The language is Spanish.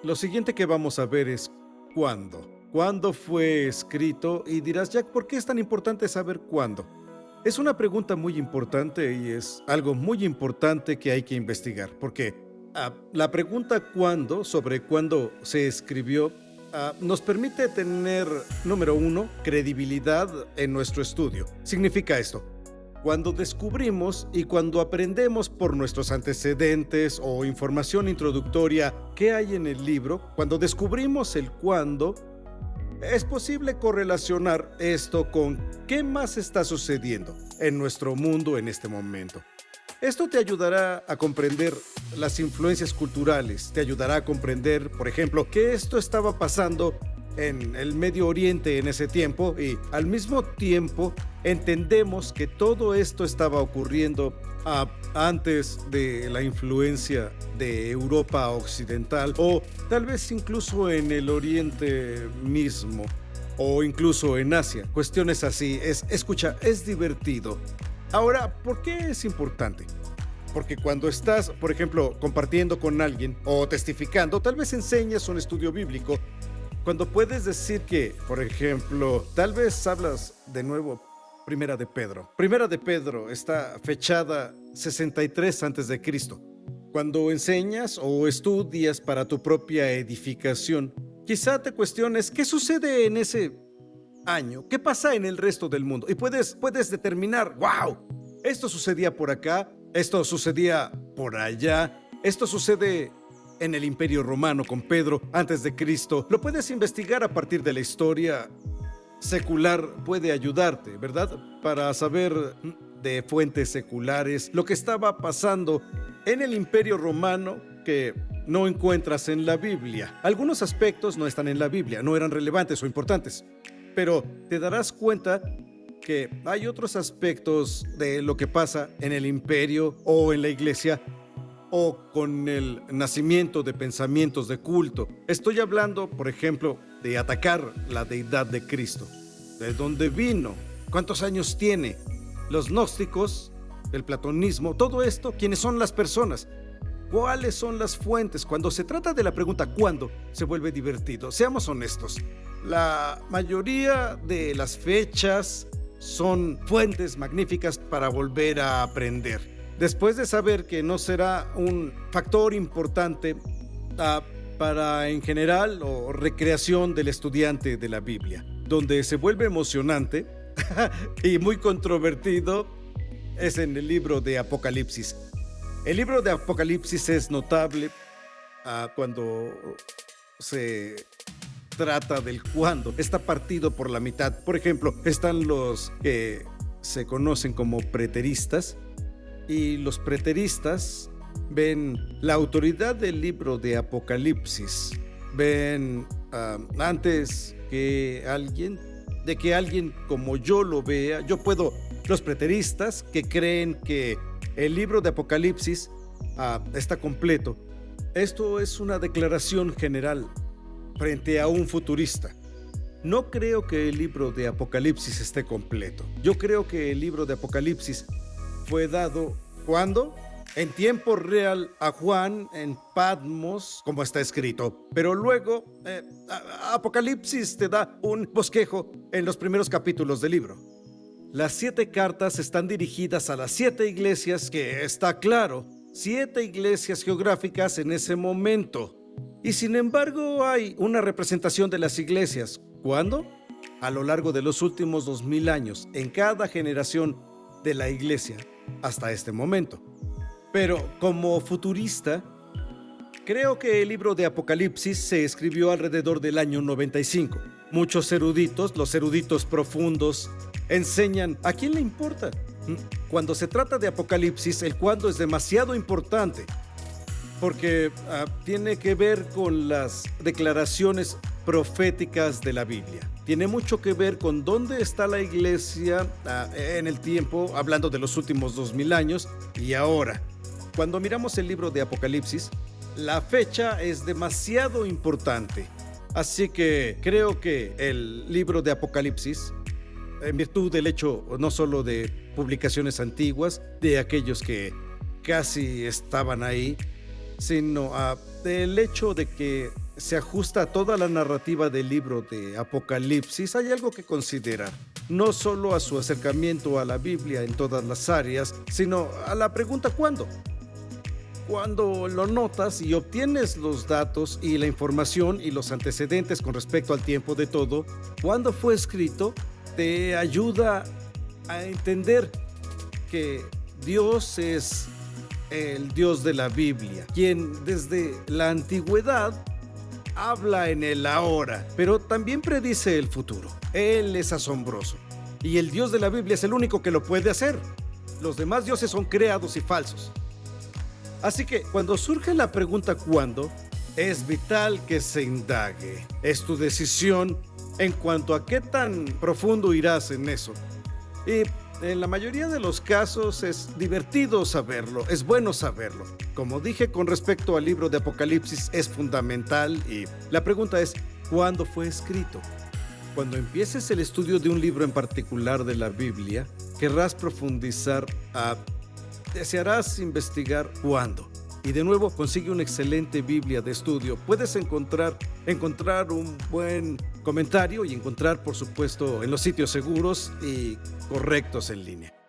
Lo siguiente que vamos a ver es cuándo. ¿Cuándo fue escrito? Y dirás, Jack, ¿por qué es tan importante saber cuándo? Es una pregunta muy importante y es algo muy importante que hay que investigar, porque la pregunta cuándo, sobre cuándo se escribió, nos permite tener, número uno, credibilidad en nuestro estudio. Significa esto: cuando descubrimos y cuando aprendemos por nuestros antecedentes o información introductoria qué hay en el libro, cuando descubrimos el cuándo, es posible correlacionar esto con qué más está sucediendo en nuestro mundo en este momento. Esto te ayudará a comprender las influencias culturales, te ayudará a comprender, por ejemplo, que esto estaba pasando en el Medio Oriente en ese tiempo, y al mismo tiempo entendemos que todo esto estaba ocurriendo antes de la influencia de Europa Occidental, o tal vez incluso en el Oriente mismo, o incluso en Asia. Cuestiones así. Escucha, es divertido. Ahora, ¿por qué es importante? Porque cuando estás, por ejemplo, compartiendo con alguien o testificando, tal vez enseñas un estudio bíblico, cuando puedes decir que, por ejemplo, tal vez hablas de nuevo Primera de Pedro. Primera de Pedro está fechada 63 antes de Cristo. Cuando enseñas o estudias para tu propia edificación, quizá te cuestiones qué sucede en ese año, qué pasa en el resto del mundo, y puedes determinar, wow, esto sucedía por acá, esto sucedía por allá, esto sucede en el Imperio Romano con Pedro antes de Cristo. Lo puedes investigar a partir de la historia secular, puede ayudarte, ¿verdad? Para saber de fuentes seculares lo que estaba pasando en el Imperio Romano que no encuentras en la Biblia. Algunos aspectos no están en la Biblia, no eran relevantes o importantes, pero te darás cuenta que hay otros aspectos de lo que pasa en el imperio o en la iglesia, o con el nacimiento de pensamientos de culto. Estoy hablando, por ejemplo, de atacar la deidad de Cristo. ¿De dónde vino? ¿Cuántos años tiene? Los gnósticos, el platonismo, todo esto, ¿quiénes son las personas? ¿Cuáles son las fuentes? Cuando se trata de la pregunta ¿cuándo?, se vuelve divertido. Seamos honestos. La mayoría de las fechas son fuentes magníficas para volver a aprender. Después de saber que no será un factor importante para en general o recreación del estudiante de la Biblia, donde se vuelve emocionante y muy controvertido es en el libro de Apocalipsis. El libro de Apocalipsis es notable cuando se trata del cuándo. Está partido por la mitad. Por ejemplo, están los que se conocen como preteristas, y los preteristas ven la autoridad del libro de Apocalipsis. Ven antes que alguien, de que alguien como yo lo vea, yo puedo. Los preteristas que creen que el libro de Apocalipsis está completo. Esto es una declaración general frente a un futurista. No creo que el libro de Apocalipsis esté completo. Yo creo que el libro de Apocalipsis fue dado, ¿cuándo? En tiempo real a Juan en Patmos, como está escrito. Pero luego, Apocalipsis te da un bosquejo en los primeros capítulos del libro. Las 7 cartas están dirigidas a las 7 iglesias, que está claro, 7 iglesias geográficas en ese momento. Y sin embargo hay una representación de las iglesias. ¿Cuándo? A lo largo de los últimos 2000 años, en cada generación de la iglesia, hasta este momento. Pero como futurista, creo que el libro de Apocalipsis se escribió alrededor del año 95. Muchos eruditos, los eruditos profundos, enseñan ¿a quién le importa? Cuando se trata de Apocalipsis, el cuándo es demasiado importante, porque tiene que ver con las declaraciones proféticas de la Biblia. Tiene mucho que ver con dónde está la iglesia en el tiempo, hablando de los últimos 2000 años y ahora. Cuando miramos el libro de Apocalipsis, la fecha es demasiado importante. Así que creo que el libro de Apocalipsis, en virtud del hecho no solo de publicaciones antiguas, de aquellos que casi estaban ahí, sino del hecho de que se ajusta a toda la narrativa del libro de Apocalipsis, hay algo que considerar. No solo a su acercamiento a la Biblia en todas las áreas, sino a la pregunta ¿cuándo? Cuando lo notas y obtienes los datos y la información y los antecedentes con respecto al tiempo de todo, cuándo fue escrito, te ayuda a entender que Dios es el Dios de la Biblia, quien desde la antigüedad habla en el ahora, pero también predice el futuro. Él es asombroso y el Dios de la Biblia es el único que lo puede hacer. Los demás dioses son creados y falsos. Así que cuando surge la pregunta ¿cuándo?, es vital que se indague. Es tu decisión en cuanto a qué tan profundo irás en eso. Y en la mayoría de los casos es divertido saberlo, es bueno saberlo. Como dije con respecto al libro de Apocalipsis, es fundamental y la pregunta es ¿cuándo fue escrito? Cuando empieces el estudio de un libro en particular de la Biblia, querrás profundizar desearás investigar cuándo. Y de nuevo, consigue una excelente Biblia de estudio. Puedes encontrar un buen comentario y encontrar, por supuesto, en los sitios seguros y correctos en línea.